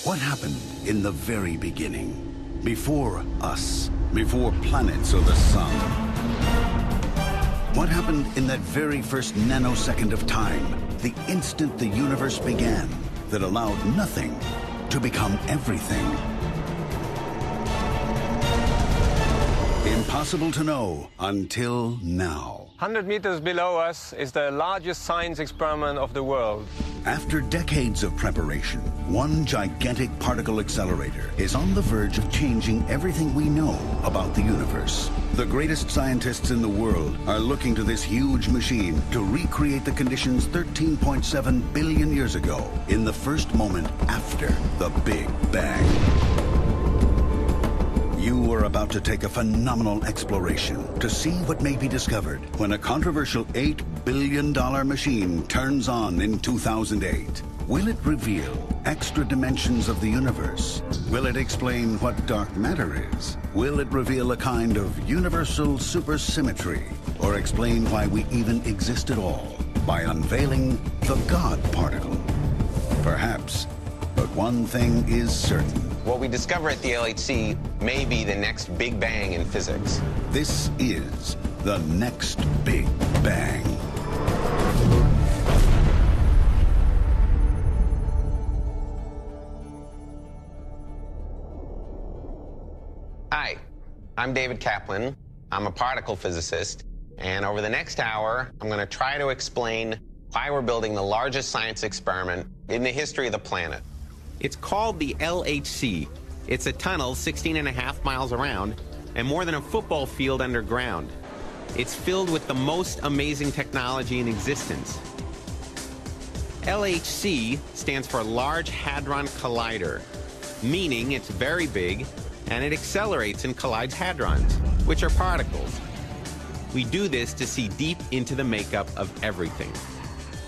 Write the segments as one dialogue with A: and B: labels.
A: What happened in the very beginning? Before us, before planets or the sun? What happened in that very first nanosecond of time, the instant the universe began, that allowed nothing to become everything? Impossible to know until now.
B: 100 meters below us is the largest science experiment of the world.
A: After decades of preparation, one gigantic particle accelerator is on the verge of changing everything we know about the universe. The greatest scientists in the world are looking to this huge machine to recreate the conditions 13.7 billion years ago, in the first moment after the Big Bang. You are about to take a phenomenal exploration to see what may be discovered when a controversial $8 billion machine turns on in 2008. Will it reveal extra dimensions of the universe? Will it explain what dark matter is? Will it reveal a kind of universal supersymmetry? Or explain why we even exist at all by unveiling the God particle? Perhaps, but one thing is certain.
C: What we discover at the LHC may be the next Big Bang in physics.
A: This is the next Big Bang.
C: Hi, I'm David Kaplan. I'm a particle physicist, and over the next hour, I'm going to try to explain why we're building the largest science experiment in the history of the planet.
D: It's called the LHC. It's a tunnel 16.5 miles around and more than a football field underground. It's filled with the most amazing technology in existence. LHC stands for Large Hadron Collider, meaning it's very big and it accelerates and collides hadrons, which are particles. We do this to see deep into the makeup of everything.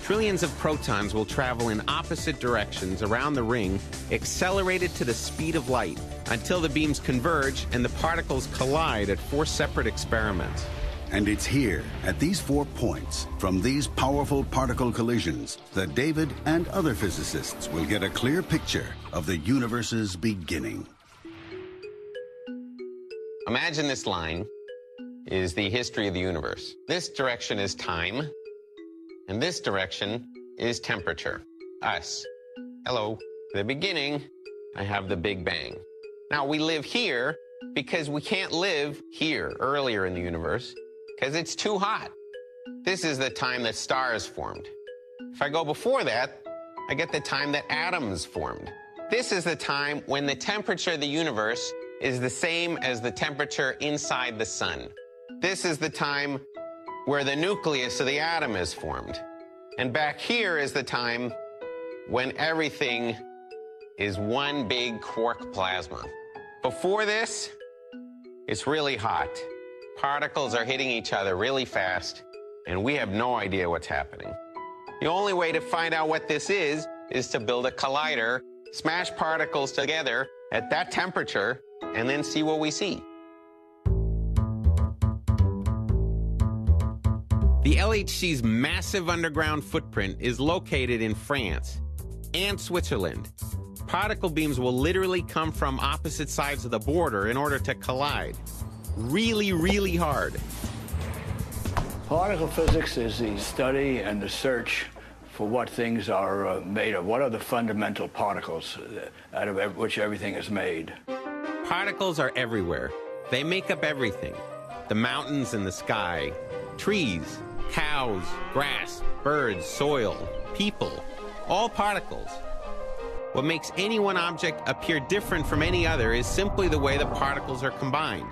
D: Trillions of protons will travel in opposite directions around the ring, accelerated to the speed of light, until the beams converge and the particles collide at 4 separate experiments.
A: And it's here, at these 4 points, from these powerful particle collisions, that David and other physicists will get a clear picture of the universe's beginning.
C: Imagine this line is the history of the universe. This direction is time, and this direction is temperature, us. Hello. The beginning, I have the Big Bang. Now, we live here because we can't live here earlier in the universe because it's too hot. This is the time that stars formed. If I go before that, I get the time that atoms formed. This is the time when the temperature of the universe is the same as the temperature inside the sun. This is the time where the nucleus of the atom is formed. And back here is the time when everything is one big quark plasma. Before this, it's really hot. Particles are hitting each other really fast, and we have no idea what's happening. The only way to find out what this is to build a collider, smash particles together at that temperature, and then see what we see.
D: The LHC's massive underground footprint is located in France and Switzerland. Particle beams will literally come from opposite sides of the border in order to collide. Really, really hard.
E: Particle physics is the study and the search for what things are made of. What are the fundamental particles out of which everything is made?
D: Particles are everywhere. They make up everything. The mountains and the sky, trees, cows, grass, birds, soil, people, all particles. What makes any one object appear different from any other is simply the way the particles are combined.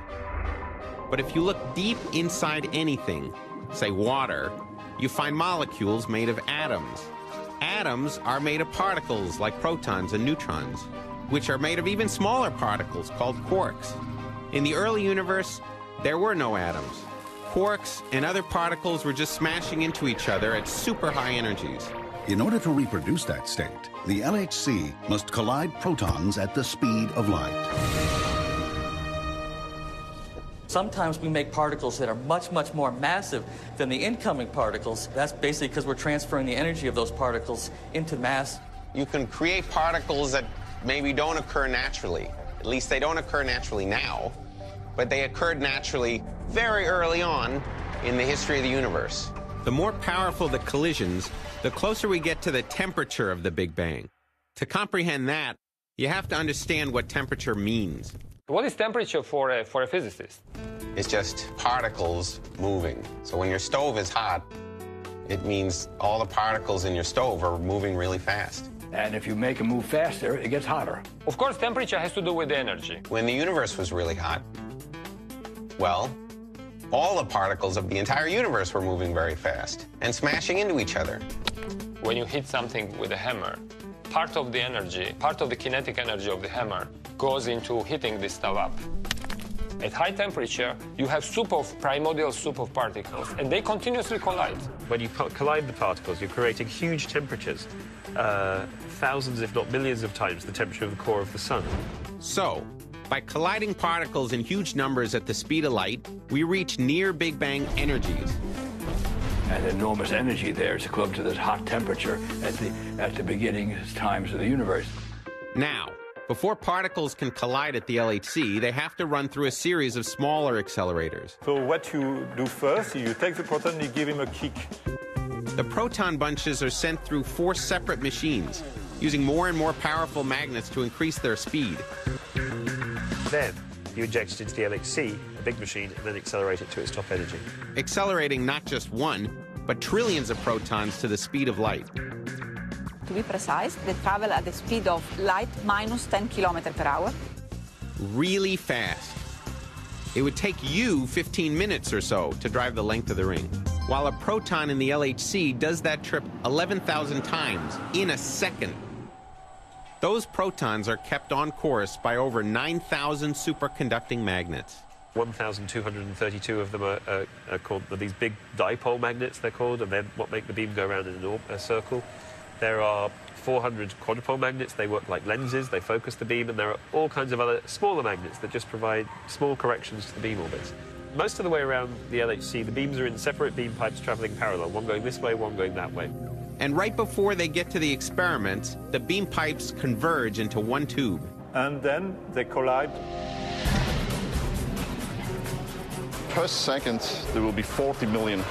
D: But if you look deep inside anything, say water, you find molecules made of atoms. Atoms are made of particles like protons and neutrons, which are made of even smaller particles called quarks. In the early universe, there were no atoms. Quarks and other particles were just smashing into each other at super high energies.
A: In order to reproduce that state, the LHC must collide protons at the speed of light.
F: Sometimes we make particles that are much, much more massive than the incoming particles. That's basically because we're transferring the energy of those particles into mass.
C: You can create particles at maybe don't occur naturally. At least they don't occur naturally now, but they occurred naturally very early on in the history of the universe.
D: The more powerful the collisions, the closer we get to the temperature of the Big Bang. To comprehend that, you have to understand what temperature means.
B: What is temperature for a physicist?
C: It's just particles moving. So when your stove is hot, it means all the particles in your stove are moving really fast.
E: And if you make them move faster, it gets hotter.
B: Of course, temperature has to do with energy.
C: When the universe was really hot, well, all the particles of the entire universe were moving very fast and smashing into each other.
B: When you hit something with a hammer, part of the energy, part of the kinetic energy of the hammer goes into heating this stuff up. At high temperature, you have primordial soup of particles, and they continuously collide.
G: When you collide the particles, you're creating huge temperatures, thousands, if not millions of times the temperature of the core of the sun.
D: So, by colliding particles in huge numbers at the speed of light, we reach near Big Bang energies.
E: And enormous energy there is equivalent to this hot temperature at the beginning times of the universe.
D: Now, before particles can collide at the LHC, they have to run through a series of smaller accelerators.
H: So what you do first, you take the proton and you give him a kick.
D: The proton bunches are sent through 4 separate machines, using more and more powerful magnets to increase their speed.
G: Then you inject it into the LHC, a big machine, and then accelerate it to its top energy.
D: Accelerating not just one, but trillions of protons to the speed of light.
I: To be precise, they travel at the speed of light minus 10 kilometers per hour.
D: Really fast. It would take you 15 minutes or so to drive the length of the ring, while a proton in the LHC does that trip 11,000 times in a second. Those protons are kept on course by over 9,000 superconducting magnets.
G: 1,232 of them are called these big dipole magnets, they're called, and they're what make the beam go around in a circle. There are 400 quadrupole magnets. They work like lenses. They focus the beam, and there are all kinds of other smaller magnets that just provide small corrections to the beam orbits. Most of the way around the LHC, the beams are in separate beam pipes traveling parallel, one going this way, one going that way.
D: And right before they get to the experiment, the beam pipes converge into one tube.
H: And then they collide.
J: Per second, there will be 40 million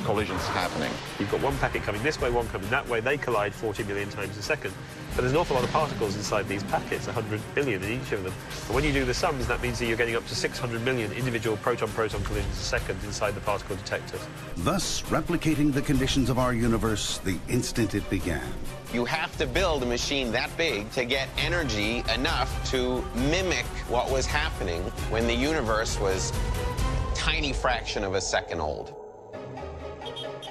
J: collisions happening.
G: You've got one packet coming this way, one coming that way. They collide 40 million times a second. But there's an awful lot of particles inside these packets, 100 billion in each of them. And when you do the sums, that means that you're getting up to 600 million individual proton-proton collisions a second inside the particle detectors.
A: Thus replicating the conditions of our universe the instant it began.
C: You have to build a machine that big to get energy enough to mimic what was happening when the universe was a tiny fraction of a second old.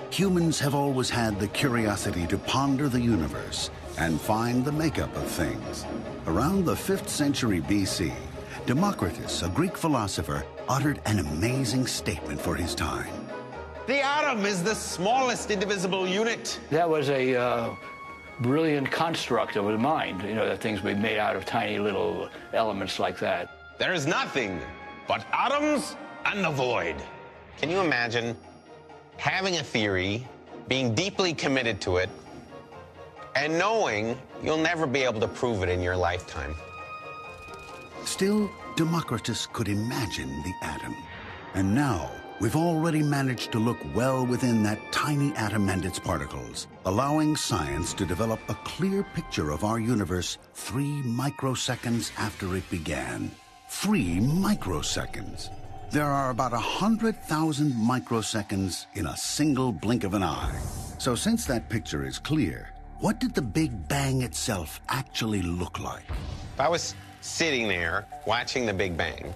A: Humans have always had the curiosity to ponder the universe and find the makeup of things. Around the 5th century BC, Democritus, a Greek philosopher, uttered an amazing statement for his time.
C: The atom is the smallest indivisible unit.
E: That was a brilliant construct of the mind, you know, that things be made out of tiny little elements like that.
C: There is nothing but atoms and the void. Can you imagine having a theory, being deeply committed to it, and knowing you'll never be able to prove it in your lifetime?
A: Still, Democritus could imagine the atom. And now, we've already managed to look well within that tiny atom and its particles, allowing science to develop a clear picture of our universe 3 microseconds after it began. 3 microseconds. There are about 100,000 microseconds in a single blink of an eye. So since that picture is clear, what did the Big Bang itself actually look like?
C: If I was sitting there watching the Big Bang,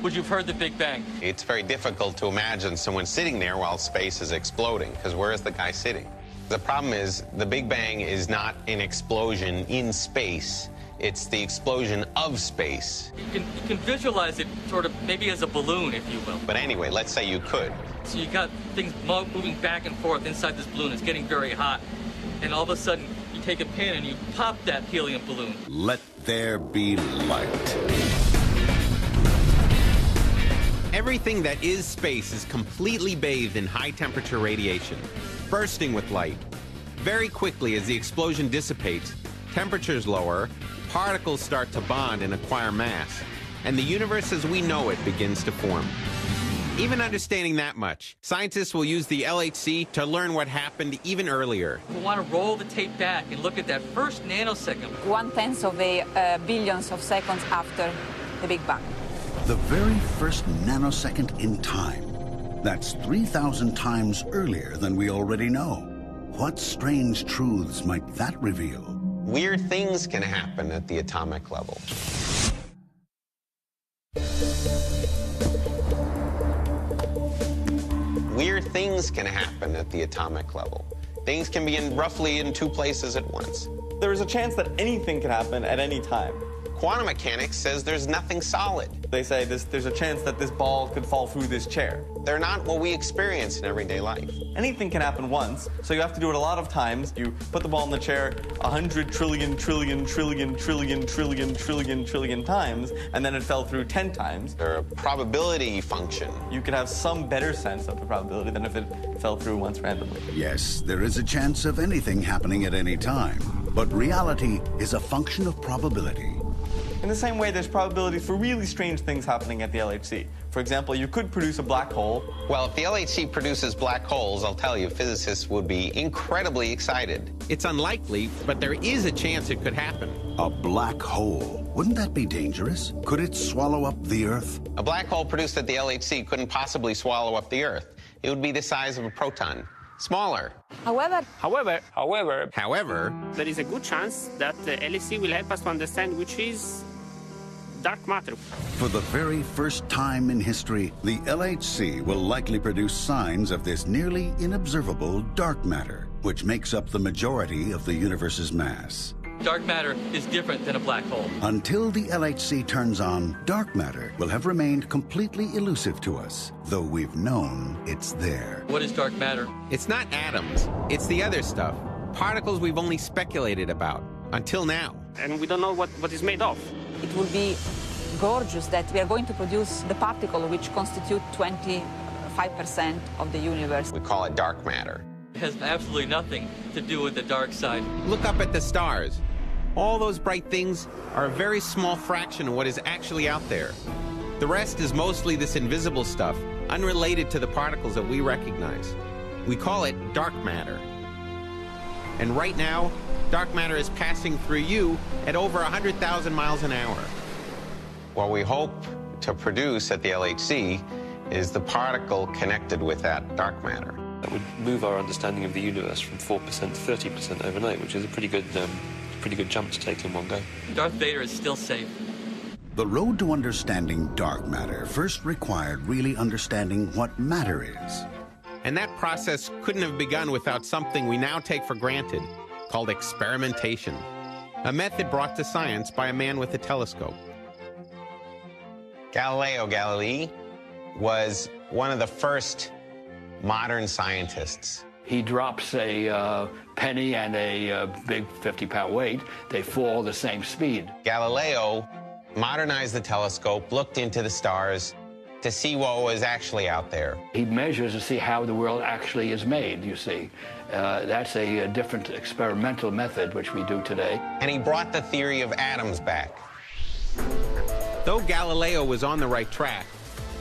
F: Would you have heard the Big Bang?
C: it's very difficult to imagine someone sitting there while space is exploding, because where is the guy sitting? The problem is the Big Bang is not an explosion in space. It's the explosion of space.
F: You can visualize it sort of maybe as a balloon, if you will.
C: But anyway, let's say you could.
F: So you got things moving back and forth inside this balloon. It's getting very hot. And all of a sudden, you take a pin and you pop that helium balloon.
A: Let there be light.
D: Everything that is space is completely bathed in high-temperature radiation, bursting with light. Very quickly, as the explosion dissipates, temperatures lower, particles start to bond and acquire mass, and the universe as we know it begins to form. Even understanding that much, scientists will use the LHC to learn what happened even earlier.
F: We want to roll the tape back and look at that first nanosecond.
I: 1/10 of a billions of seconds after the Big Bang.
A: The very first nanosecond in time. That's 3,000 times earlier than we already know. What strange truths might that reveal?
C: Weird things can happen at the atomic level. Weird things can happen at the atomic level. Things can be roughly in two places at once.
K: There is a chance that anything can happen at any time.
C: Quantum mechanics says there's nothing solid.
K: They say there's a chance that this ball could fall through this chair.
C: They're not what we experience in everyday life.
K: Anything can happen once, so you have to do it a lot of times. You put the ball in the chair 100 trillion times, and then it fell through 10 times.
C: They're a probability function.
K: You could have some better sense of the probability than if it fell through once randomly.
A: Yes, there is a chance of anything happening at any time, but reality is a function of probability.
K: In the same way, there's probability for really strange things happening at the LHC. For example, you could produce a black hole.
C: Well, if the LHC produces black holes, I'll tell you, physicists would be incredibly excited.
D: It's unlikely, but there is a chance it could happen.
A: A black hole. Wouldn't that be dangerous? Could it swallow up the Earth?
C: A black hole produced at the LHC couldn't possibly swallow up the Earth. It would be the size of a proton. Smaller.
I: However,
L: there is a good chance that the LHC will help us to understand which is dark matter.
A: For the very first time in history, the LHC will likely produce signs of this nearly inobservable dark matter, which makes up the majority of the universe's mass.
F: Dark matter is different than a black hole.
A: Until the LHC turns on, dark matter will have remained completely elusive to us, though we've known it's there.
F: What is dark matter?
D: It's not atoms. It's the other stuff. Particles we've only speculated about, until now.
L: And we don't know what is made of.
I: it will be gorgeous that we are going to produce the particle which constitute 25% of the universe.
C: We call it dark matter.
F: It has absolutely nothing to do with the dark side.
D: Look up at the stars. All those bright things are a very small fraction of what is actually out there. The rest is mostly this invisible stuff, unrelated to the particles that we recognize. We call it dark matter. And right now, dark matter is passing through you at over 100,000 miles an hour.
C: What we hope to produce at the LHC is the particle connected with that dark matter.
G: That would move our understanding of the universe from 4% to 30% overnight, which is a pretty good jump to take in one go.
F: Darth Vader is still safe.
A: The road to understanding dark matter first required really understanding what matter is.
D: And that process couldn't have begun without something we now take for granted, called experimentation. A method brought to science by a man with a telescope.
C: Galileo Galilei was one of the first modern scientists.
E: He drops a penny and a big 50-pound weight. They fall the same speed.
C: Galileo modernized the telescope, looked into the stars to see what was actually out there.
E: He measures to see how the world actually is made, you see. That's a different experimental method which we do today.
C: And he brought the theory of atoms back.
D: Though Galileo was on the right track,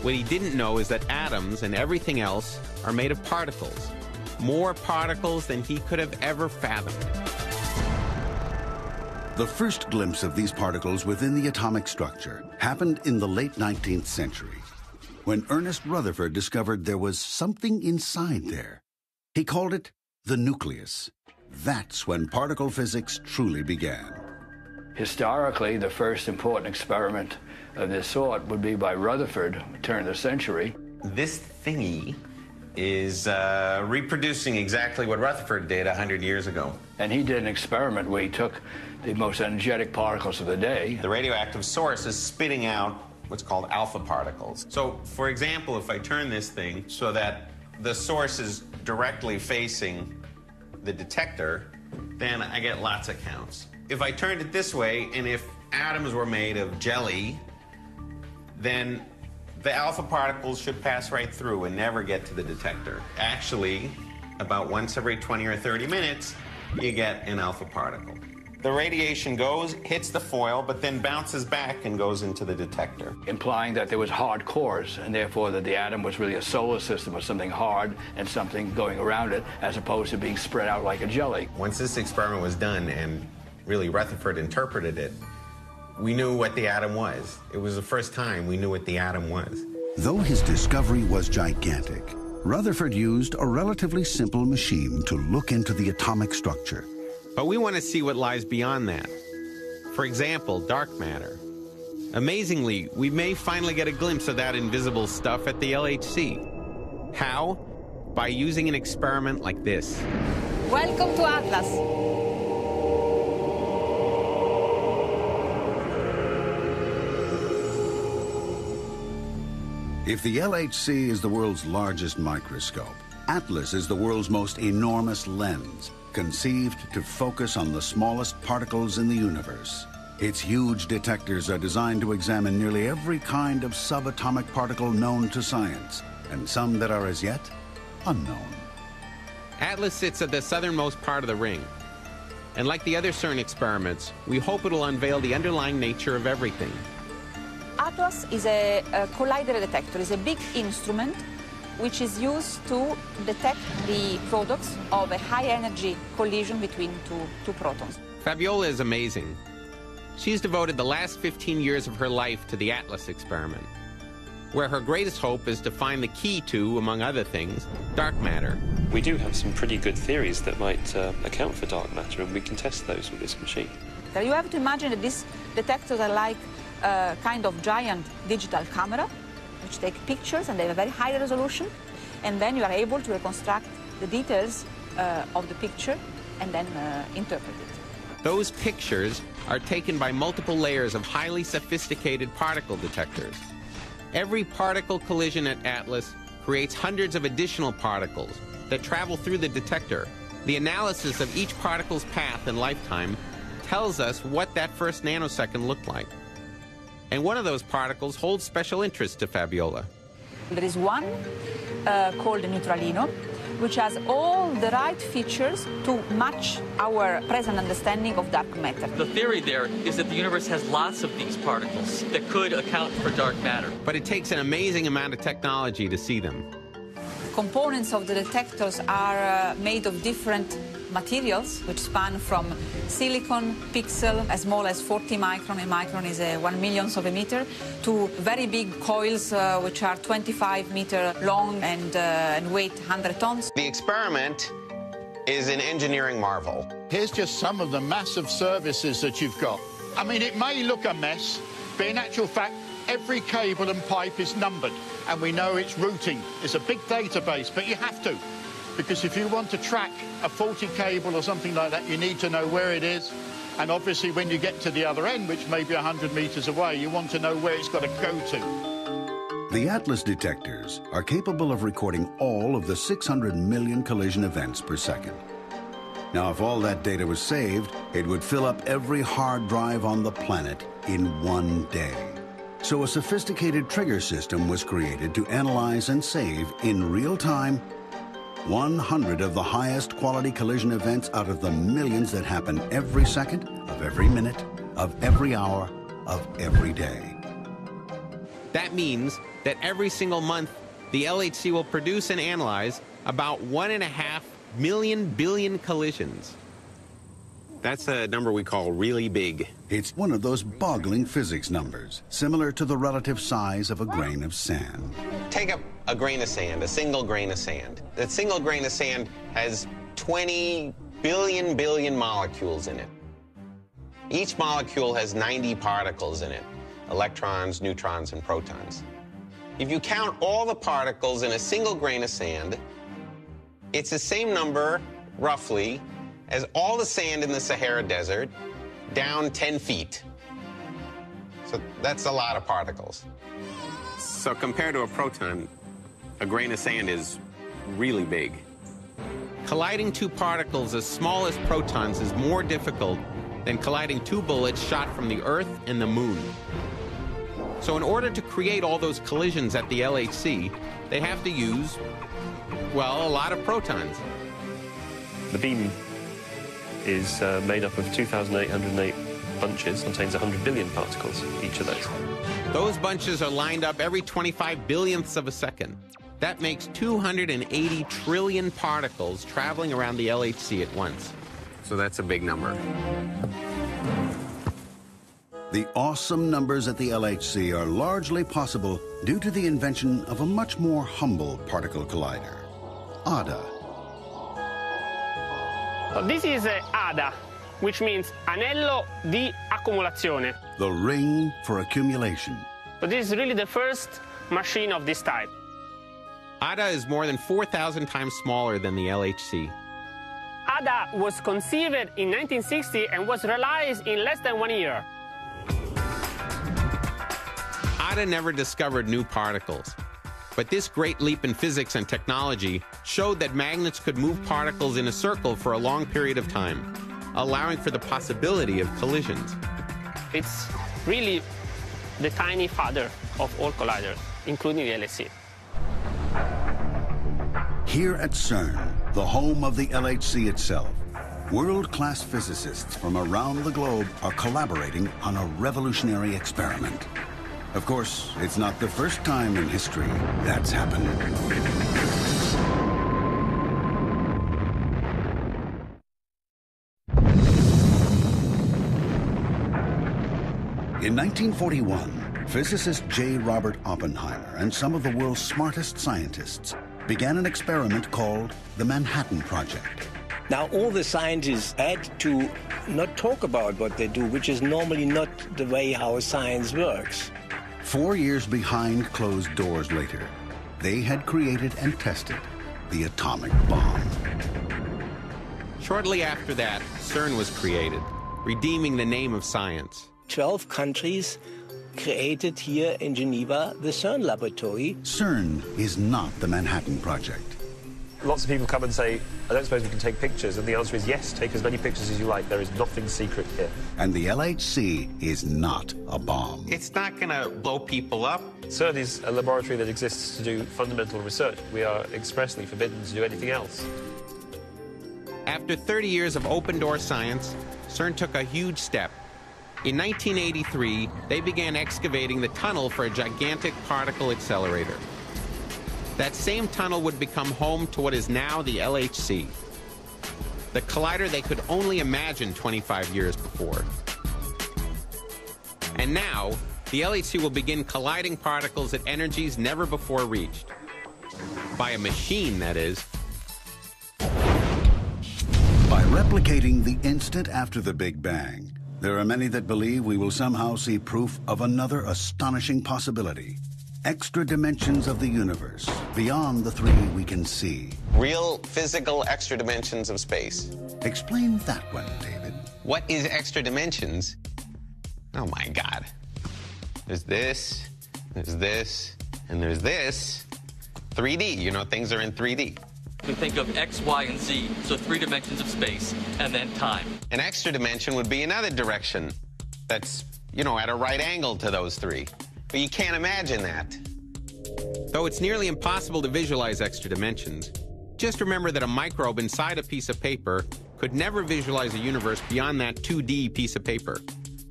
D: what he didn't know is that atoms and everything else are made of particles. More particles than he could have ever fathomed.
A: The first glimpse of these particles within the atomic structure happened in the late 19th century, when Ernest Rutherford discovered there was something inside there. He called it the nucleus. That's when particle physics truly began.
E: Historically, the first important experiment of this sort would be by Rutherford, turn of the century.
C: This thingy is reproducing exactly what Rutherford did 100 years ago.
E: And he did an experiment where he took the most energetic particles of the day.
C: The radioactive source is spitting out what's called alpha particles. So, for example, if I turn this thing so that the source is directly facing the detector, then I get lots of counts. If I turned it this way, and if atoms were made of jelly, then the alpha particles should pass right through and never get to the detector. Actually, about once every 20 or 30 minutes, you get an alpha particle. The radiation goes, hits the foil, but then bounces back and goes into the detector.
E: Implying that there was hard cores, and therefore that the atom was really a solar system of something hard and something going around it, as opposed to being spread out like a jelly.
D: Once this experiment was done and really Rutherford interpreted it, we knew what the atom was. It was the first time we knew what the atom was.
A: Though his discovery was gigantic, Rutherford used a relatively simple machine to look into the atomic structure.
D: But we want to see what lies beyond that. For example, dark matter. Amazingly, we may finally get a glimpse of that invisible stuff at the LHC. How? By using an experiment like this.
I: Welcome to Atlas.
A: If the LHC is the world's largest microscope, Atlas is the world's most enormous lens, conceived to focus on the smallest particles in the universe. Its huge detectors are designed to examine nearly every kind of subatomic particle known to science, and some that are as yet unknown.
D: Atlas sits at the southernmost part of the ring. And like the other CERN experiments, we hope it'll unveil the underlying nature of everything.
I: Atlas is a collider detector. It's a big instrument which is used to detect the products of a high-energy collision between two protons.
D: Fabiola is amazing. She's devoted the last 15 years of her life to the Atlas experiment, where her greatest hope is to find the key to, among other things, dark matter.
G: We do have some pretty good theories that might account for dark matter, and we can test those with this machine.
I: So you have to imagine that these detectors are like a kind of giant digital camera, which take pictures, and they have a very high resolution, and then you are able to reconstruct the details of the picture and then interpret it.
D: Those pictures are taken by multiple layers of highly sophisticated particle detectors. Every particle collision at Atlas creates hundreds of additional particles that travel through the detector. The analysis of each particle's path and lifetime tells us what that first nanosecond looked like. And one of those particles holds special interest to Fabiola.
I: There is one called neutralino, which has all the right features to match our present understanding of dark matter.
F: The theory there is that the universe has lots of these particles that could account for dark matter.
D: But it takes an amazing amount of technology to see them.
I: Components of the detectors are made of different materials, which span from silicon, pixel, as small as 40 micron, a micron is 1/1,000,000 of a meter, to very big coils, which are 25 meter long and weight 100 tons.
C: The experiment is an engineering marvel.
M: Here's just some of the massive services that you've got. I mean, it may look a mess, but in actual fact, every cable and pipe is numbered, and we know its routing. It's a big database, but you have to. Because if you want to track a faulty cable or something like that, you need to know where it is. And obviously, when you get to the other end, which may be 100 meters away, you want to know where it's got to go to.
A: The Atlas detectors are capable of recording all of the 600 million collision events per second. Now, if all that data was saved, it would fill up every hard drive on the planet in one day. So a sophisticated trigger system was created to analyze and save in real time 100 of the highest quality collision events out of the millions that happen every second of every minute, of every hour, of every day.
D: That means that every single month, the LHC will produce and analyze about 1.5 million billion collisions. That's a number we call really big.
A: It's one of those boggling physics numbers, similar to the relative size of a grain of sand.
C: Take a grain of sand, a single grain of sand. That single grain of sand has 20 billion molecules in it. Each molecule has 90 particles in it, electrons, neutrons, and protons. If you count all the particles in a single grain of sand, it's the same number, roughly, as all the sand in the Sahara Desert, down 10 feet. So that's a lot of particles.
D: So compared to a proton, a grain of sand is really big. Colliding two particles as small as protons is more difficult than colliding two bullets shot from the Earth and the Moon. So in order to create all those collisions at the LHC, they have to use, well, a lot of protons.
G: The beam is made up of 2,808 bunches, contains 100 billion particles, each of those.
D: Those bunches are lined up every 25 billionths of a second. That makes 280 trillion particles traveling around the LHC at once. So that's a big number.
A: The awesome numbers at the LHC are largely possible due to the invention of a much more humble particle collider, ADA.
L: So this is ADA, which means Anello di Accumulazione.
A: The ring for accumulation.
L: So this is really the first machine of this type.
D: ADA is more than 4,000 times smaller than the LHC.
L: ADA was conceived in 1960 and was realized in less than 1 year.
D: ADA never discovered new particles. But this great leap in physics and technology showed that magnets could move particles in a circle for a long period of time, allowing for the possibility of collisions.
L: It's really the tiny father of all colliders, including the LHC.
A: Here at CERN, the home of the LHC itself, world-class physicists from around the globe are collaborating on a revolutionary experiment. Of course, it's not the first time in history that's happened. In 1941, physicist J. Robert Oppenheimer and some of the world's smartest scientists began an experiment called the Manhattan Project.
N: Now, all the scientists had to not talk about what they do, which is normally not the way how science works.
A: 4 years behind closed doors later, they had created and tested the atomic bomb.
D: Shortly after that, CERN was created, redeeming the name of science.
N: 12 countries created here in Geneva the CERN laboratory.
A: CERN is not the Manhattan Project.
G: Lots of people come and say, I don't suppose we can take pictures, and the answer is yes, take as many pictures as you like. There is nothing secret here.
A: And the LHC is not a bomb.
D: It's not going to blow people up.
G: CERN is a laboratory that exists to do fundamental research. We are expressly forbidden to do anything else.
D: After 30 years of open-door science, CERN took a huge step. In 1983, they began excavating the tunnel for a gigantic particle accelerator. That same tunnel would become home to what is now the LHC, the collider they could only imagine 25 years before. And now, the LHC will begin colliding particles at energies never before reached. By a machine, that is.
A: By replicating the instant after the Big Bang, there are many that believe we will somehow see proof of another astonishing possibility. Extra dimensions of the universe, beyond the three we can see.
C: Real physical extra dimensions of space.
A: Explain that one, David.
C: What is extra dimensions? Oh my God. There's this, and there's this. 3D, you know, things are in 3D.
F: We think of X, Y, and Z, so 3 dimensions of space, and then time.
C: An extra dimension would be another direction that's, you know, at a right angle to those 3. But you can't imagine that.
D: Though it's nearly impossible to visualize extra dimensions, just remember that a microbe inside a piece of paper could never visualize a universe beyond that 2D piece of paper.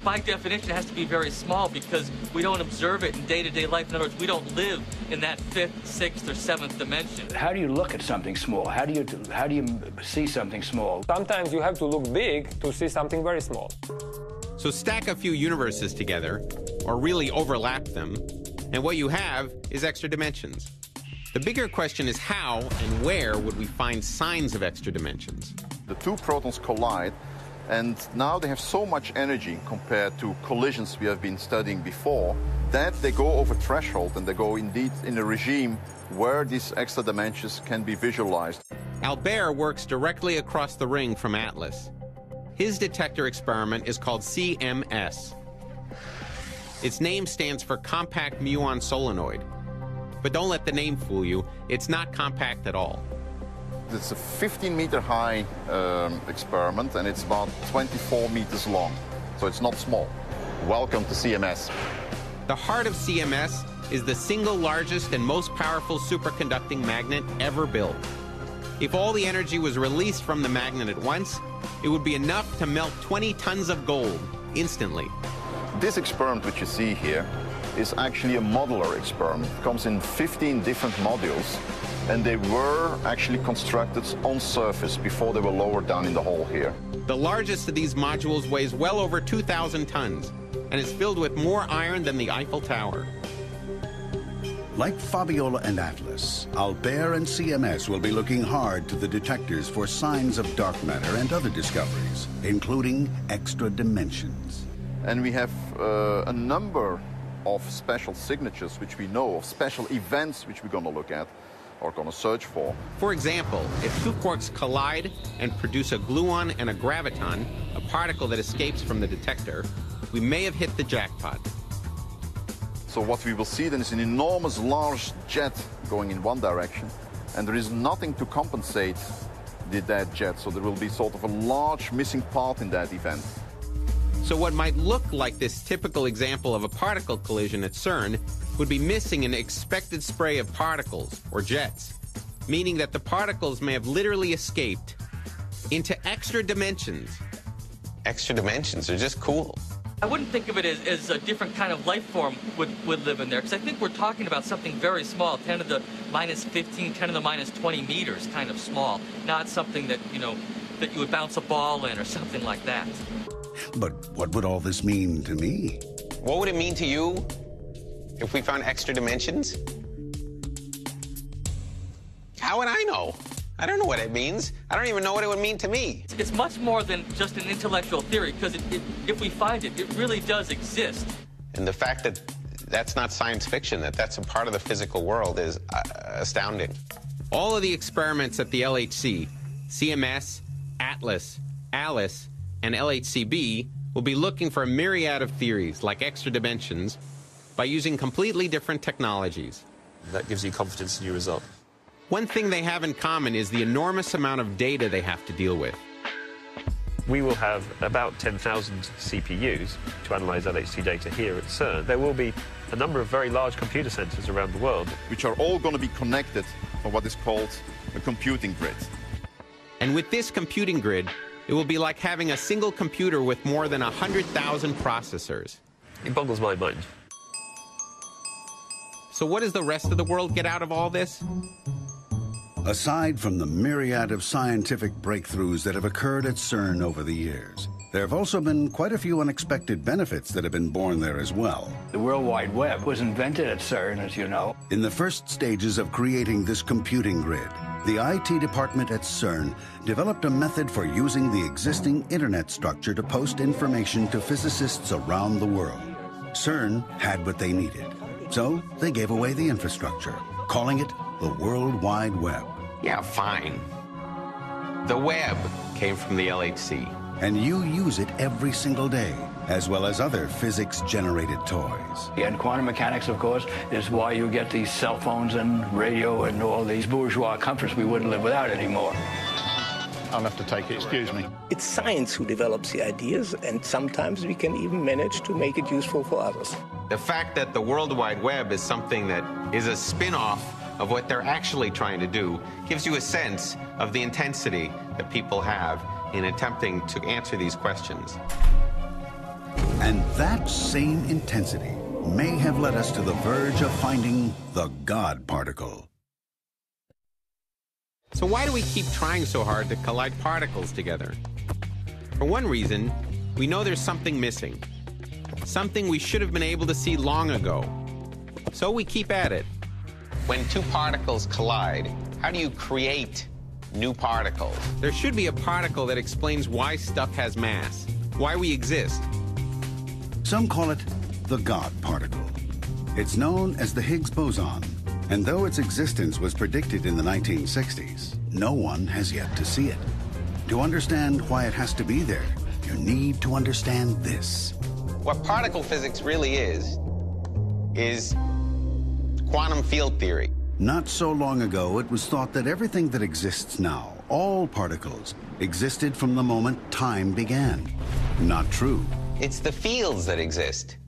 F: By definition, it has to be very small because we don't observe it in day-to-day life. In other words, we don't live in that 5th, 6th, or 7th dimension.
E: How do you look at something small? How do you see something small?
B: Sometimes you have to look big to see something very small.
D: So stack a few universes together, or really overlap them, and what you have is extra dimensions. The bigger question is how and where would we find signs of extra dimensions?
J: The 2 protons collide, and now they have so much energy compared to collisions we have been studying before, that they go over threshold, and they go indeed in a regime where these extra dimensions can be visualized.
D: Albert works directly across the ring from Atlas. His detector experiment is called CMS. Its name stands for Compact Muon Solenoid. But don't let the name fool you, it's not compact at all.
J: It's a 15-meter high experiment, and it's about 24 meters long, so it's not small. Welcome to CMS.
D: The heart of CMS is the single largest and most powerful superconducting magnet ever built. If all the energy was released from the magnet at once, it would be enough to melt 20 tons of gold instantly.
J: This experiment which you see here is actually a modular experiment. It comes in 15 different modules, and they were actually constructed on surface before they were lowered down in the hole here.
D: The largest of these modules weighs well over 2,000 tons and is filled with more iron than the Eiffel Tower.
A: Like Fabiola and Atlas, Albert and CMS will be looking hard to the detectors for signs of dark matter and other discoveries, including extra dimensions.
J: And we have a number of special signatures which we know of, special events which we're going to look at or going to search for.
D: For example, if two quarks collide and produce a gluon and a graviton, a particle that escapes from the detector, we may have hit the jackpot.
J: So what we will see then is an enormous large jet going in one direction, and there is nothing to compensate that jet, so there will be sort of a large missing part in that event.
D: So what might look like this typical example of a particle collision at CERN would be missing an expected spray of particles, or jets, meaning that the particles may have literally escaped into extra dimensions.
C: Extra dimensions are just cool.
F: I wouldn't think of it as a different kind of life form would live in there, because I think we're talking about something very small, 10 to the minus 15, 10 to the minus 20 meters, kind of small, not something that, you know, that you would bounce a ball in or something like that.
A: But what would all this mean to me?
C: What would it mean to you if we found extra dimensions? How would I know? I don't know what it means. I don't even know what it would mean to me.
F: It's much more than just an intellectual theory, because if we find it, it really does exist.
C: And the fact that that's not science fiction, that that's a part of the physical world is astounding.
D: All of the experiments at the LHC, CMS, Atlas, ALICE, and LHCb will be looking for a myriad of theories, like extra dimensions, by using completely different technologies.
G: That gives you confidence in your result.
D: One thing they have in common is the enormous amount of data they have to deal with.
G: We will have about 10,000 CPUs to analyze LHC data here at CERN. There will be a number of very large computer centers around the world,
J: which are all going to be connected on what is called a computing grid.
D: And with this computing grid, it will be like having a single computer with more than 100,000 processors.
G: It boggles my mind.
D: So what does the rest of the world get out of all this?
A: Aside from the myriad of scientific breakthroughs that have occurred at CERN over the years, there have also been quite a few unexpected benefits that have been born there as well.
E: The World Wide Web was invented at CERN, as you know.
A: In the first stages of creating this computing grid, the IT department at CERN developed a method for using the existing internet structure to post information to physicists around the world. CERN had what they needed, so they gave away the infrastructure, calling it the World Wide Web.
D: Yeah, fine. The web came from the LHC.
A: And you use it every single day, as well as other physics-generated toys.
E: And quantum mechanics, of course, is why you get these cell phones and radio and all these bourgeois comforts we wouldn't live without anymore.
M: I'll have to take it, excuse me.
N: It's science who develops the ideas, and sometimes we can even manage to make it useful for others.
D: The fact that the World Wide Web is something that is a spin-off of what they're actually trying to do gives you a sense of the intensity that people have in attempting to answer these questions.
A: And that same intensity may have led us to the verge of finding the God particle.
D: So why do we keep trying so hard to collide particles together? For one reason, we know there's something missing. Something we should have been able to see long ago. So we keep at it.
C: When two particles collide, how do you create new particles?
D: There should be a particle that explains why stuff has mass, why we exist.
A: Some call it the God particle. It's known as the Higgs boson, and though its existence was predicted in the 1960s, no one has yet to see it. To understand why it has to be there, you need to understand this.
C: What particle physics really is quantum field theory.
A: Not so long ago, it was thought that everything that exists now, all particles, existed from the moment time began. Not true.
C: It's the fields that exist.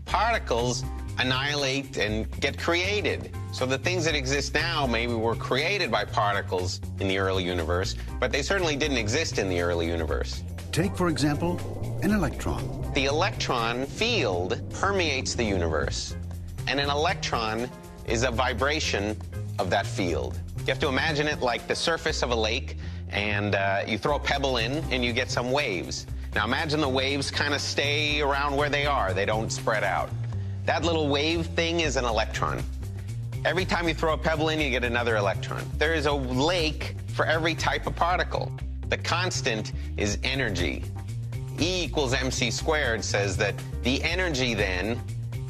C: Particles annihilate and get created. So the things that exist now maybe were created by particles in the early universe, but they certainly didn't exist in the early universe.
A: Take, for example, an electron.
C: The electron field permeates the universe, and an electron is a vibration of that field. You have to imagine it like the surface of a lake, and you throw a pebble in, and you get some waves. Now imagine the waves kind of stay around where they are. They don't spread out. That little wave thing is an electron. Every time you throw a pebble in, you get another electron. There is a lake for every type of particle. The constant is energy. E equals mc squared says that the energy then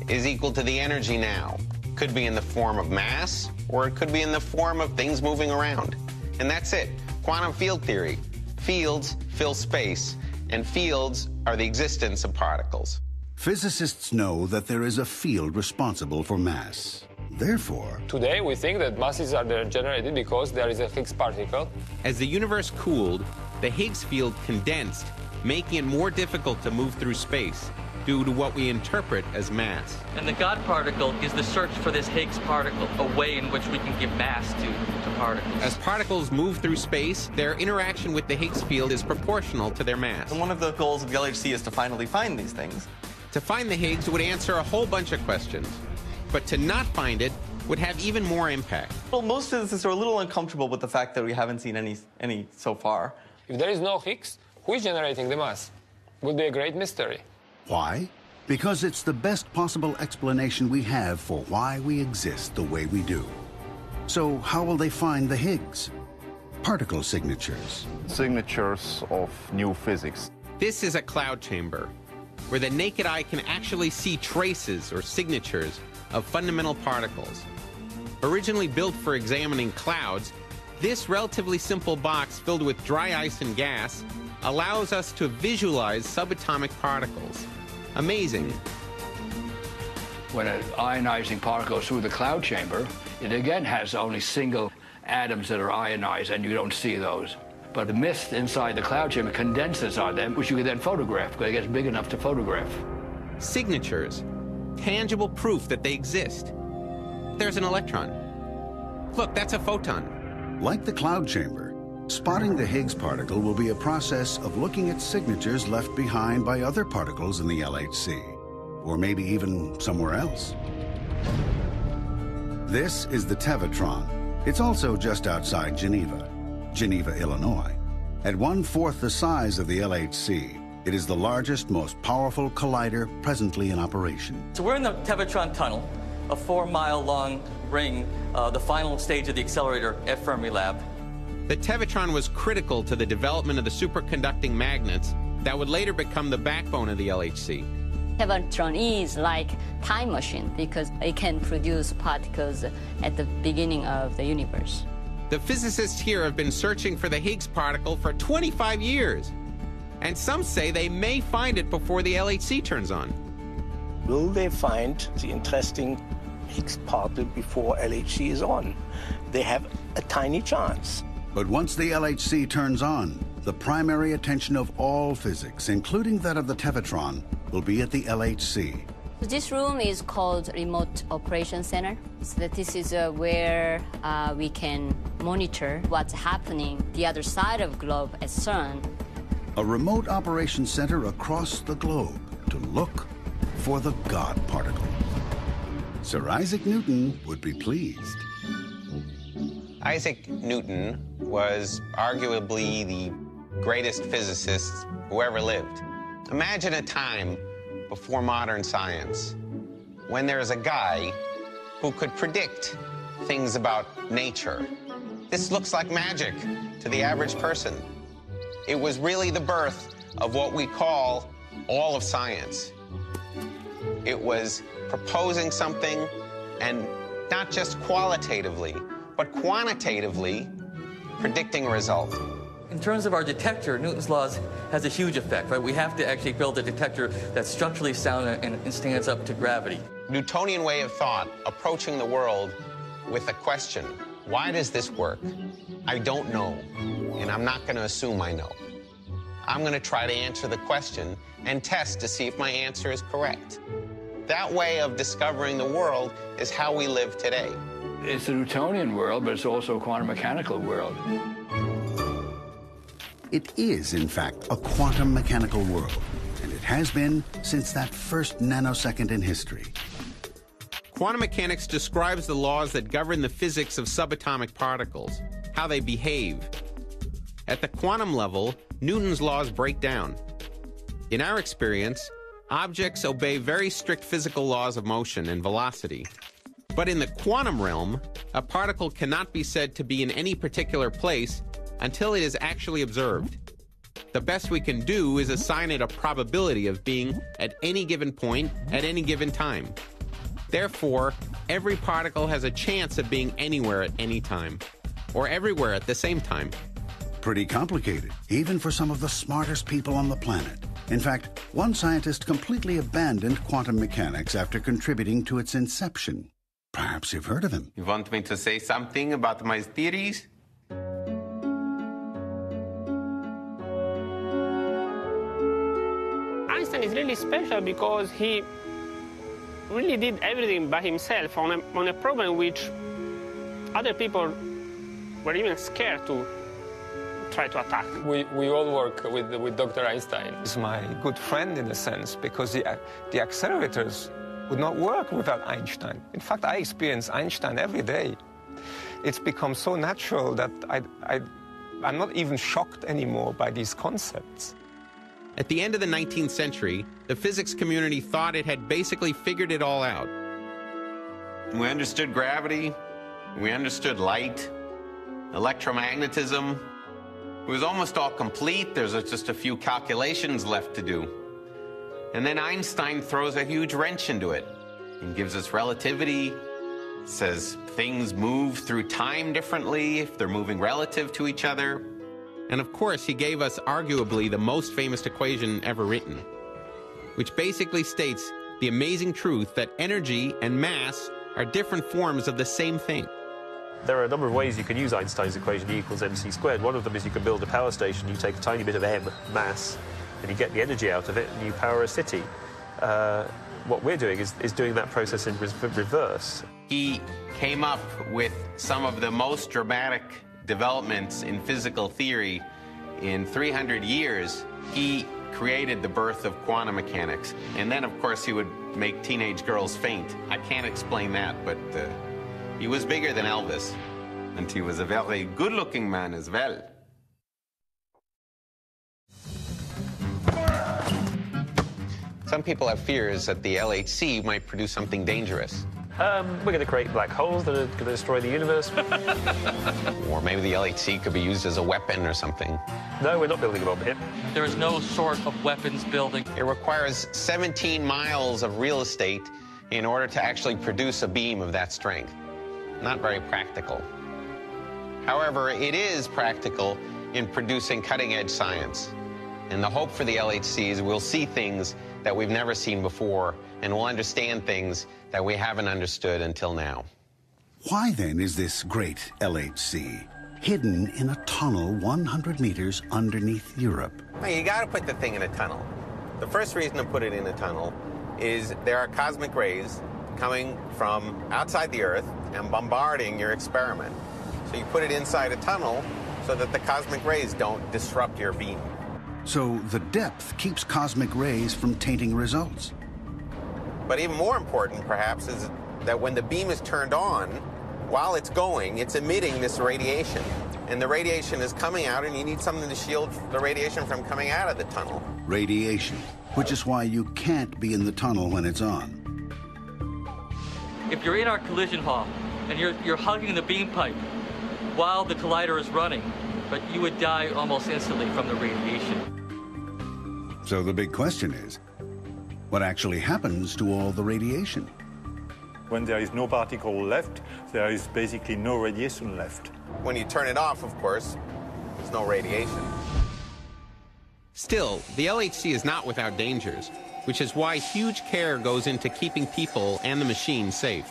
C: is equal to the energy now. Could be in the form of mass, or it could be in the form of things moving around. And that's it. Quantum field theory. Fields fill space, and fields are the existence of particles.
A: Physicists know that there is a field responsible for mass. Therefore,
B: today we think that masses are generated because there is a Higgs particle.
D: As the universe cooled, the Higgs field condensed, making it more difficult to move through space due to what we interpret as mass.
F: And the God particle is the search for this Higgs particle, a way in which we can give mass to particles.
D: As particles move through space, their interaction with the Higgs field is proportional to their mass.
K: And one of the goals of the LHC is to finally find these things.
D: To find the Higgs would answer a whole bunch of questions, but to not find it would have even more impact.
K: Well, most physicists are a little uncomfortable with the fact that we haven't seen any so far.
B: If there is no Higgs, who is generating the mass? Would be a great mystery.
A: Why? Because it's the best possible explanation we have for why we exist the way we do. So how will they find the Higgs? Particle signatures.
J: Signatures of new physics.
D: This is a cloud chamber, where the naked eye can actually see traces or signatures of fundamental particles. Originally built for examining clouds, this relatively simple box filled with dry ice and gas allows us to visualize subatomic particles. Amazing.
E: When an ionizing particle goes through the cloud chamber, it again has only single atoms that are ionized, and you don't see those. But the mist inside the cloud chamber condenses on them, which you can then photograph, because it gets big enough to photograph.
D: Signatures. Tangible proof that they exist. There's an electron. Look, that's a photon.
A: Like the cloud chamber, spotting the Higgs particle will be a process of looking at signatures left behind by other particles in the LHC, or maybe even somewhere else. This is the Tevatron. It's also just outside Geneva, Illinois. At 1/4 the size of the LHC, it is the largest, most powerful collider presently in operation.
F: So we're in the Tevatron tunnel, a 4-mile-long ring, the final stage of the accelerator at Fermilab.
D: The Tevatron was critical to the development of the superconducting magnets that would later become the backbone of the LHC.
O: Tevatron is like time machine because it can produce particles at the beginning of the universe.
D: The physicists here have been searching for the Higgs particle for 25 years. And some say they may find it before the LHC turns on.
N: Will they find the interesting Higgs particle before LHC is on? They have a tiny chance.
A: But once the LHC turns on, the primary attention of all physics, including that of the Tevatron, will be at the LHC.
O: This room is called Remote Operation Center. So that this is where we can monitor what's happening the other side of the globe at CERN.
A: A remote operation center across the globe to look for the God particle. Sir Isaac Newton would be pleased.
C: Isaac Newton was arguably the greatest physicist who ever lived. Imagine a time before modern science when there's a guy who could predict things about nature. This looks like magic to the average person. It was really the birth of what we call all of science. It was proposing something, and not just qualitatively, but quantitatively predicting a result.
F: In terms of our detector, Newton's laws has a huge effect, right? We have to actually build a detector that's structurally sound and stands up to gravity.
C: Newtonian way of thought, approaching the world with a question. Why does this work? I don't know, and I'm not going to assume I know. I'm going to try to answer the question and test to see if my answer is correct. That way of discovering the world is how we live today.
E: It's a Newtonian world, but it's also a quantum mechanical world.
A: It is, in fact, a quantum mechanical world, and it has been since that first nanosecond in history.
D: Quantum mechanics describes the laws that govern the physics of subatomic particles, how they behave. At the quantum level, Newton's laws break down. In our experience, objects obey very strict physical laws of motion and velocity. But in the quantum realm, a particle cannot be said to be in any particular place until it is actually observed. The best we can do is assign it a probability of being at any given point at any given time. Therefore, every particle has a chance of being anywhere at any time, or everywhere at the same time.
A: Pretty complicated, even for some of the smartest people on the planet. In fact, one scientist completely abandoned quantum mechanics after contributing to its inception. Perhaps you've heard of him.
D: You want me to say something about my theories?
L: Einstein is really special because he really did everything by himself on a problem which other people were even scared to try to attack.
B: We all work with Dr. Einstein.
P: He's my good friend in a sense because the accelerators would not work without Einstein. In fact, I experience Einstein every day. It's become so natural that I'm not even shocked anymore by these concepts.
D: At the end of the 19th century, the physics community thought it had basically figured it all out.
C: We understood gravity, we understood light, electromagnetism. It was almost all complete. There's just a few calculations left to do. And then Einstein throws a huge wrench into it and gives us relativity, says things move through time differently if they're moving relative to each other.
D: And of course, he gave us arguably the most famous equation ever written, which basically states the amazing truth that energy and mass are different forms of the same thing.
G: There are a number of ways you can use Einstein's equation, E equals mc squared. One of them is you can build a power station, you take a tiny bit of m, mass, and you get the energy out of it, and you power a city. What we're doing is doing that process in reverse.
C: He came up with some of the most dramatic developments in physical theory in 300 years. He created the birth of quantum mechanics. And then, of course, he would make teenage girls faint. I can't explain that, but he was bigger than Elvis. And he was a very good-looking man as well. Some people have fears that the LHC might produce something dangerous.
G: We're going to create black holes that are going to destroy the universe.
C: Or maybe the LHC could be used as a weapon or something.
G: No, we're not building a bomb here.
F: There is no sort of weapons building.
C: It requires 17 miles of real estate in order to actually produce a beam of that strength. Not very practical. However, it is practical in producing cutting-edge science. And the hope for the LHC is we'll see things that we've never seen before, and we'll understand things that we haven't understood until now.
A: Why then is this great LHC hidden in a tunnel 100 meters underneath Europe?
C: Well, you got to put the thing in a tunnel. The first reason to put it in a tunnel is there are cosmic rays coming from outside the Earth and bombarding your experiment. So you put it inside a tunnel so that the cosmic rays don't disrupt your beam.
A: So the depth keeps cosmic rays from tainting results.
C: But even more important, perhaps, is that when the beam is turned on, while it's going, it's emitting this radiation. And the radiation is coming out, and you need something to shield the radiation from coming out of the tunnel.
A: Radiation, which is why you can't be in the tunnel when it's on.
F: If you're in our collision hall and you're hugging the beam pipe while the collider is running, but you would die almost instantly from the radiation.
A: So the big question is, what actually happens to all the radiation?
H: When there is no particle left, there is basically no radiation left.
C: When you turn it off, of course, there's no radiation.
D: Still, the LHC is not without dangers, which is why huge care goes into keeping people and the machine safe.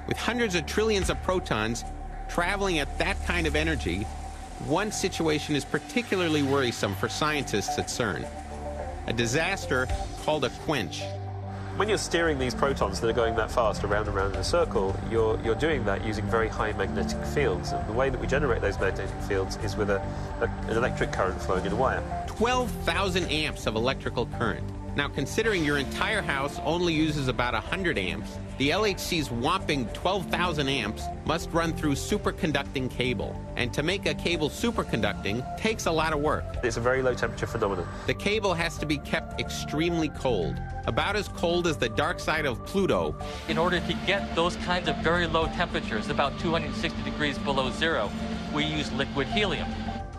D: With hundreds of trillions of protons traveling at that kind of energy, one situation is particularly worrisome for scientists at CERN. A disaster called a quench.
G: When you're steering these protons that are going that fast around and around in a circle, you're doing that using very high magnetic fields. And the way that we generate those magnetic fields is with an electric current flowing in a wire.
D: 12,000 amps of electrical current. Now, considering your entire house only uses about 100 amps, the LHC's whopping 12,000 amps must run through superconducting cable. And to make a cable superconducting takes a lot of work.
G: It's a very low temperature phenomenon.
D: The cable has to be kept extremely cold, about as cold as the dark side of Pluto.
F: In order to get those kinds of very low temperatures, about 260 degrees below zero, we use liquid helium.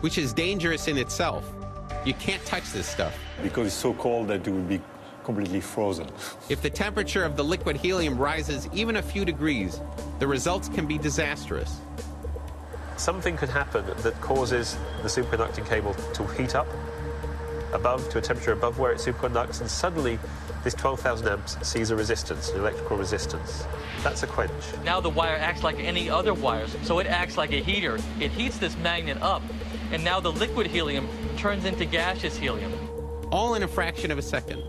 D: Which is dangerous in itself. You can't touch this stuff.
H: Because it's so cold that it will be completely frozen.
D: If the temperature of the liquid helium rises even a few degrees, the results can be disastrous.
G: Something could happen that causes the superconducting cable to heat up to a temperature above where it superconducts, and suddenly this 12,000 amps sees a resistance, an electrical resistance. That's a quench.
F: Now the wire acts like any other wires, so it acts like a heater. It heats this magnet up, and now the liquid helium turns into gaseous helium.
D: All in a fraction of a second.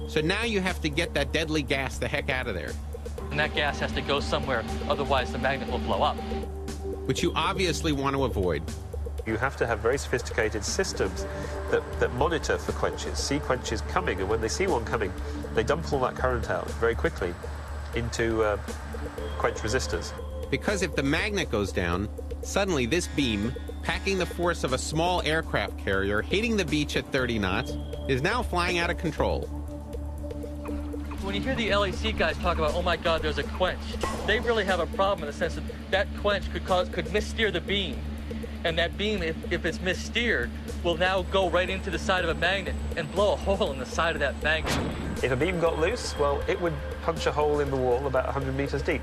D: So now you have to get that deadly gas the heck out of there.
F: And that gas has to go somewhere, otherwise the magnet will blow up.
D: Which you obviously want to avoid.
G: You have to have very sophisticated systems that monitor for quenches, see quenches coming, and when they see one coming, they dump all that current out very quickly into quench resistors.
D: Because if the magnet goes down, suddenly this beam, packing the force of a small aircraft carrier hitting the beach at 30 knots, is now flying out of control.
F: When you hear the LHC guys talk about, oh my God, there's a quench, they really have a problem in the sense that that quench could missteer the beam. And that beam, if it's missteered, will now go right into the side of a magnet and blow a hole in the side of that magnet.
G: If a beam got loose, well, it would punch a hole in the wall about 100 meters deep.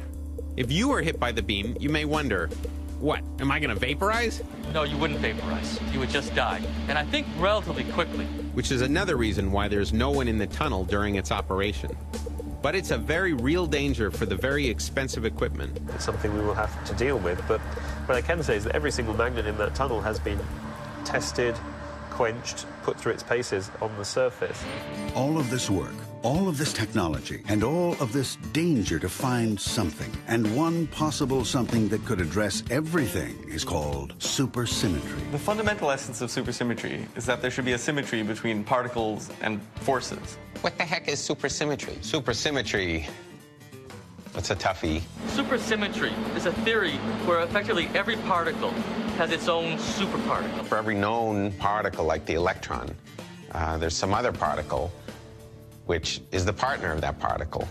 D: If you were hit by the beam, you may wonder, what, am I going to vaporize?
F: No, you wouldn't vaporize. You would just die. And I think relatively quickly.
D: Which is another reason why there's no one in the tunnel during its operation. But it's a very real danger for the very expensive equipment.
G: It's something we will have to deal with, but what I can say is that every single magnet in that tunnel has been tested, quenched, put through its paces on the surface.
A: All of this work, all of this technology, and all of this danger to find something, and one possible something that could address everything, is called supersymmetry.
K: The fundamental essence of supersymmetry is that there should be a symmetry between particles and forces.
C: What the heck is supersymmetry? Supersymmetry, that's a toughie.
F: Supersymmetry is a theory where effectively every particle has its own superparticle.
C: For every known particle, like the electron, there's some other particle which is the partner of that particle,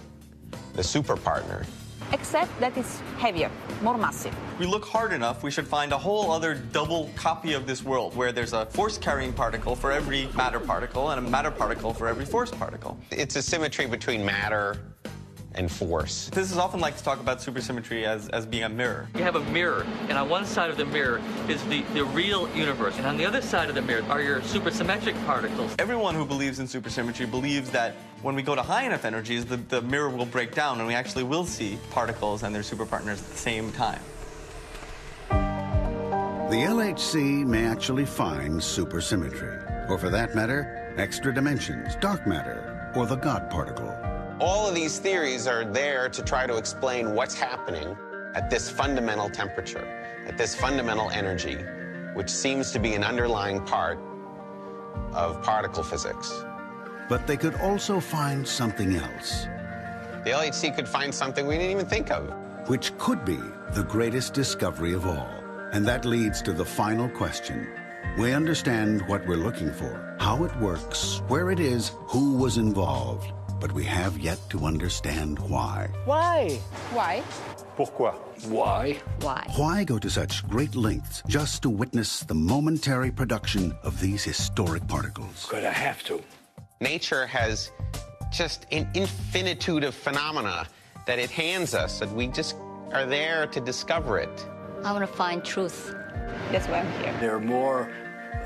C: the superpartner.
I: Except that it's heavier, more massive.
K: We look hard enough, we should find a whole other double copy of this world where there's a force-carrying particle for every matter particle and a matter particle for every force particle.
C: It's a symmetry between matter and force.
K: This is often like to talk about supersymmetry as being a mirror.
F: You have a mirror, and on one side of the mirror is the real universe, and on the other side of the mirror are your supersymmetric particles.
K: Everyone who believes in supersymmetry believes that when we go to high enough energies, the mirror will break down and we actually will see particles and their superpartners at the same time.
A: The LHC may actually find supersymmetry, or for that matter, extra dimensions, dark matter, or the God particle.
C: All of these theories are there to try to explain what's happening at this fundamental temperature, at this fundamental energy, which seems to be an underlying part of particle physics.
A: But they could also find something else.
C: The LHC could find something we didn't even think of.
A: Which could be the greatest discovery of all. And that leads to the final question. We understand what we're looking for, how it works, where it is, who was involved. But we have yet to understand why.
N: Why?
I: Why?
H: Pourquoi?
F: Why?
I: Why?
A: Why go to such great lengths just to witness the momentary production of these historic particles?
N: Because I have to.
C: Nature has just an infinitude of phenomena that it hands us, and we just are there to discover it.
O: I want to find truth.
I: That's why I'm here.
N: There are more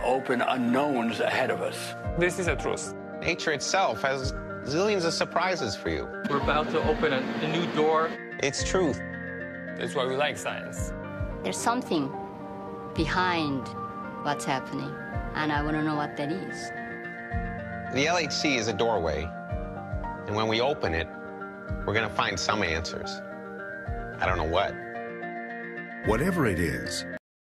N: open unknowns ahead of us.
B: This is a truth.
C: Nature itself has zillions of surprises for you.
F: We're about to open a new door.
C: It's truth.
B: That's why we like science.
O: There's something behind what's happening, and I want to know what that is.
C: The LHC is a doorway And when we open it, we're going to find some answers. I don't know what.
A: Whatever it is,